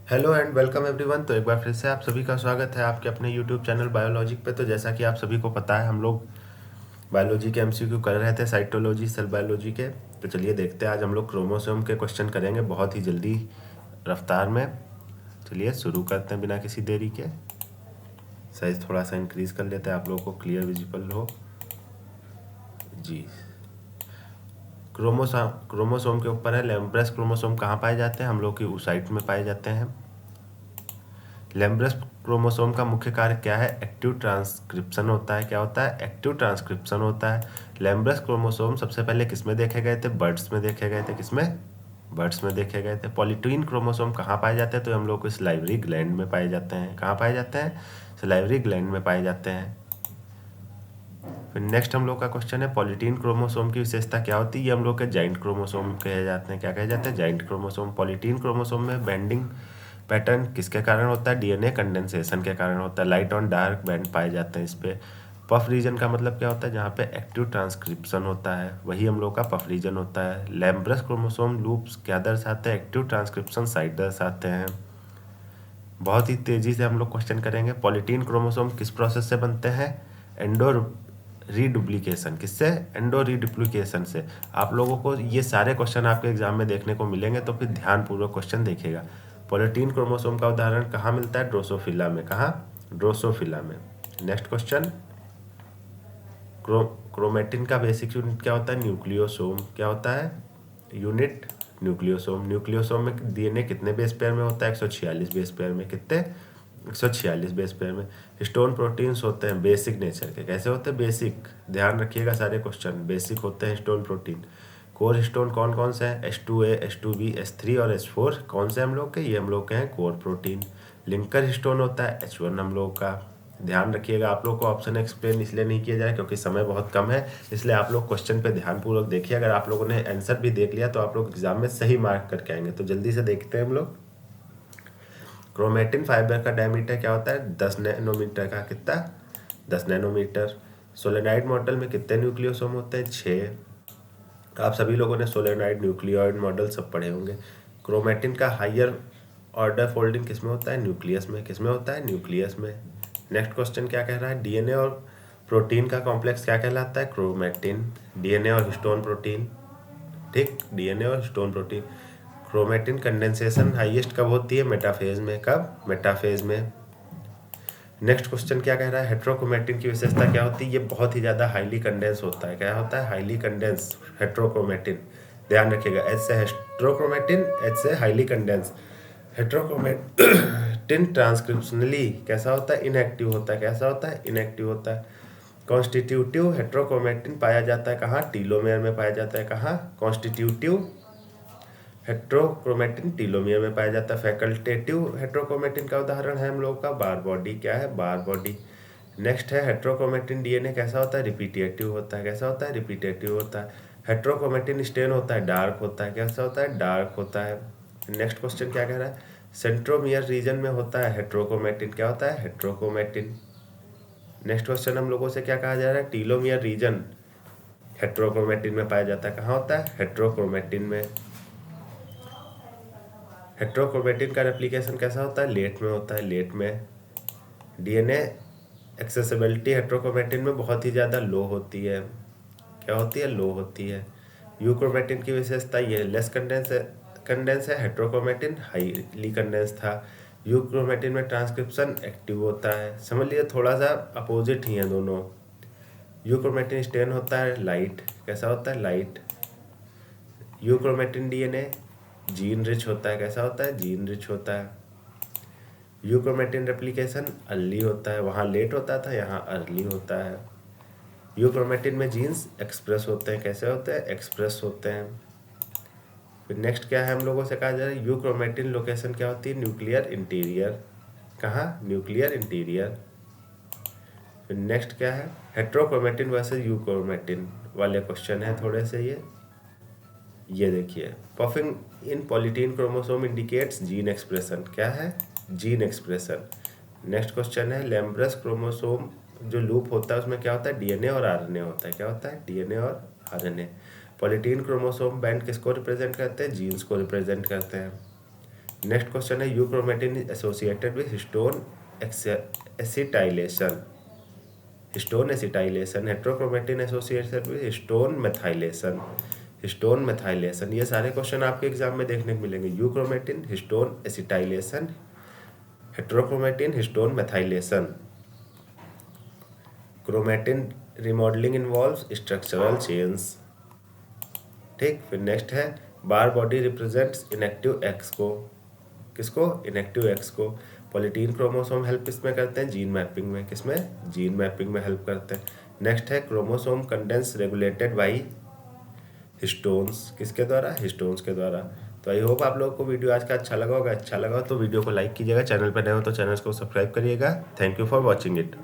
Hello and welcome everyone. तो एक बार फिर से आप सभी का स्वागत है आपके अपने यूट्यूब चैनल बायोलॉजिक पे। तो जैसा कि आप सभी को पता है, हम लोग बायोलॉजी के एमसीक्यू कर रहे थे, साइटोलॉजी सेल बायोलॉजी के। तो चलिए देखते हैं, आज हम लोग क्रोमोसोम के क्वेश्चन करेंगे बहुत ही जल्दी रफ्तार में। चलिए शुरू करते हैं बिना किसी देरी के। साइज थोड़ा सा इंक्रीज कर लेते हैं, आप लोगों को क्लियर विजिबल हो जी। क्रोमोसोम के ऊपर है लैम्ब्रेस क्रोमोसोम कहाँ पाए जाते हैं, हम लोग की oocyte में पाए जाते हैं। लैम्ब्रेस क्रोमोसोम का मुख्य कार्य क्या है? एक्टिव ट्रांसक्रिप्शन होता है। क्या होता है? एक्टिव ट्रांसक्रिप्शन होता है। लैम्ब्रेस क्रोमोसोम सबसे पहले किसमें देखे गए थे? बर्ड्स में देखे गए थे। किसमें? बर्ड्स में देखे गए थे। पॉलीट्यूइन क्रोमोसोम कहाँ पाए जाते हैं? तो हम लोग को सलाइवरी ग्लैंड में पाए जाते हैं। कहाँ पाए जाते हैं? सलाइवरी ग्लैंड में पाए जाते हैं। फिर नेक्स्ट हम लोग का क्वेश्चन है, पॉलीटीन क्रोमोसोम की विशेषता क्या होती है? ये हम लोग के जाइंट क्रोमोसोम कहे जाते हैं। क्या कहे जाते हैं? Giant chromosome. पॉलीटीन क्रोमोसोम में बेंडिंग पैटर्न किसके कारण होता है? डीएनए कंडेंसेशन के कारण होता है। लाइट ऑन डार्क बैंड पाए जाते हैं इस पे। पफ रीजन का मतलब क्या होता है? जहाँ पे एक्टिव ट्रांसक्रिप्शन होता है, वही हम लोग का पफ रीजन होता है। लैम्ब्रेस क्रोमोसोम लूप्स क्या दर्शाते हैं? एक्टिव ट्रांसक्रिप्शन साइट दर्शाते हैं। बहुत ही तेजी से हम लोग क्वेश्चन करेंगे। पॉलीटीन क्रोमोसोम किस प्रोसेस से बनते हैं? Endo reduplication. किससे? एंडो रीडुप्लीकेशन से। आप लोगों को ये सारे क्वेश्चन आपके एग्जाम में देखने को मिलेंगे, तो फिर ध्यानपूर्वक क्वेश्चन देखिएगा। पॉलीटीन क्रोमोसोम का उदाहरण कहाँ मिलता है? ड्रोसोफिला में। कहाँ? ड्रोसोफिला में। नेक्स्ट क्वेश्चन, क्रोमेटिन का बेसिक यूनिट क्या होता है? न्यूक्लियोसोम। क्या होता है? Unit nucleosome. न्यूक्लियोसोम में डीएनए कितने बेस पेयर में होता है? 146 बेस पेयर में। कितने? 146 बेस पेयर में। हिस्टोन प्रोटीन्स होते हैं बेसिक नेचर के। कैसे होते हैं? बेसिक। ध्यान रखिएगा, सारे क्वेश्चन बेसिक होते हैं हिस्टोन प्रोटीन। कोर हिस्टोन कौन कौन से हैं? H2A, H2B, H3 और H4 कौन से हम लोग के? ये हम लोग के हैं कोर प्रोटीन। लिंकर हिस्टोन होता है H1 हम लोग का। ध्यान रखिएगा, आप लोग को ऑप्शन एक्सप्लेन इसलिए नहीं किया जाए क्योंकि समय बहुत कम है, इसलिए आप लोग क्वेश्चन पे ध्यानपूर्वक देखिए। अगर आप लोगों ने आंसर भी देख लिया तो आप लोग एग्जाम में सही मार्क करके आएंगे। तो जल्दी से देखते हैं हम लोग। क्रोमेटिन फाइबर का डायमीटर क्या होता है? 10 नैनोमीटर का। कितना? 10 नैनोमीटर। सोलेनाइड मॉडल में कितने न्यूक्लियोसोम होते हैं? 6। आप सभी लोगों ने सोलेनाइड न्यूक्लियोइड मॉडल सब पढ़े होंगे। क्रोमेटिन का हायर ऑर्डर फोल्डिंग किसमें होता है? न्यूक्लियस में। किसमें होता है? न्यूक्लियस में। नेक्स्ट क्वेश्चन क्या कह रहा है? डीएनए और प्रोटीन का कॉम्प्लेक्स क्या कहलाता है? क्रोमेटिन। डीएनए और हिस्टोन प्रोटीन। ठीक, डीएनए और histone protein. Chromatin condensation highest कब होती है? मेटाफेज में। कब? मेटाफेज में। नेक्स्ट क्वेश्चन क्या कह रहा है? हेट्रोक्रोमेटिन की विशेषता क्या होती है? ये बहुत ही ज़्यादा हाईली कंडेंस होता है। क्या होता है? Highly condense heterochromatin. ध्यान रखिएगा, एच से हेट्रोक्रोमेटिन, एच से हाईली कंडेंस। हेट्रोक्रोमेटिन ट्रांसक्रिप्शनली कैसा होता है? इनएक्टिव होता है। कैसा होता है? इनएक्टिव होता है। कॉन्स्टिट्यूटिव हेट्रोक्रोमेटिन पाया जाता है कहाँ? टीलोमेयर में पाया जाता है। कहाँ? कॉन्स्टिट्यूटिव हेट्रोक्रोमेटिन टीलोमियर में पाया जाता है। फैकल्टेटिव हेट्रोक्रोमेटिन का उदाहरण है हम लोग का बार बॉडी। क्या है? बार बॉडी। नेक्स्ट है हेट्रोक्रोमेटिन डीएनए कैसा होता है? रिपीटेटिव होता है। कैसा होता है? रिपीटेटिव होता है। हेट्रोक्रोमेटिन स्टेन होता है, डार्क होता है। कैसा होता है? डार्क होता है। नेक्स्ट क्वेश्चन क्या कह रहा है? सेंट्रोमियर रीजन में होता है हेट्रोक्रोमेटिन। क्या होता है? हेट्रोक्रोमेटिन। नेक्स्ट क्वेश्चन हम लोगों से क्या कहा जा रहा है? टीलोमियर रीजन हेट्रोक्रोमेटिन में पाया जाता है। कहाँ होता है? हेट्रोक्रोमेटिन में। हेट्रोक्रोमेटिन का रेप्लिकेशन कैसा होता है? लेट में होता है। लेट में। डीएनए एक्सेसिबिलिटी हेट्रोक्रोमेटिन में बहुत ही ज़्यादा लो होती है। क्या होती है? लो होती है। यूक्रोमेटिन की विशेषता ये लेस कंडेंस है। हेट्रोक्रोमेटिन हाईली कंडेंस था। यूक्रोमेटिन में ट्रांसक्रिप्शन एक्टिव होता है। समझ लीजिए थोड़ा सा अपोजिट ही है दोनों। यूक्रोमेटिन स्टेन होता है लाइट। कैसा होता है? Light. Euchromatin DNA gene rich होता है। कैसा होता है? जीन रिच होता है। यूक्रोमेटिन रेप्लिकेशन अर्ली होता है। वहाँ लेट होता था, यहाँ अर्ली होता है। यूक्रोमेटिन में जीन्स एक्सप्रेस होते हैं। कैसे होते हैं? एक्सप्रेस होते हैं। फिर नेक्स्ट क्या है हम लोगों से कहा जा रहा है? यूक्रोमेटिन लोकेशन क्या होती है? Nuclear interior. कहाँ? Nuclear interior. फिर नेक्स्ट क्या है? हेट्रोक्रोमेटिन वर्सेस यूक्रोमेटिन वाले क्वेश्चन है थोड़े से ये देखिए, puffing in polytene chromosome indicates gene expression. क्या है? Gene expression. नेक्स्ट क्वेश्चन है, लैम्ब्रेस क्रोमोसोम जो लूप होता है उसमें क्या होता है? डीएनए और आरएनए होता है। क्या होता है? डीएनए और आरएनए। पॉलीटीन क्रोमोसोम बैंड किसको रिप्रेजेंट करते हैं? जीन्स को रिप्रेजेंट करते हैं। नेक्स्ट क्वेश्चन है euchromatin is associated with histone acetylation. Histone acetylation, heterochromatin associated with histone methylation. Histone methylation, ये सारे क्वेश्चन आपके एग्जाम में देखने को मिलेंगे। Euchromatin, histone acetylation, heterochromatin, histone methylation. Chromatin remodelling involves structural change. ठीक, फिर नेक्स्ट है बार बॉडी रिप्रेजेंट्स इनएक्टिव एक्स को। किसको? इनएक्टिव एक्स को। पॉलीटीन क्रोमोसोम हेल्प किसमें करते हैं? जीन मैपिंग में। किसमें? जीन मैपिंग में हेल्प करते हैं। नेक्स्ट है chromosome condense regulated by histones. किसके द्वारा? हिस्टोन्स के द्वारा। तो आई होप आप लोगों को वीडियो आज का अच्छा लगा होगा। अच्छा लगा हो तो वीडियो को लाइक कीजिएगा, चैनल पर नए हो तो चैनल को सब्सक्राइब करिएगा। Thank you for watching it.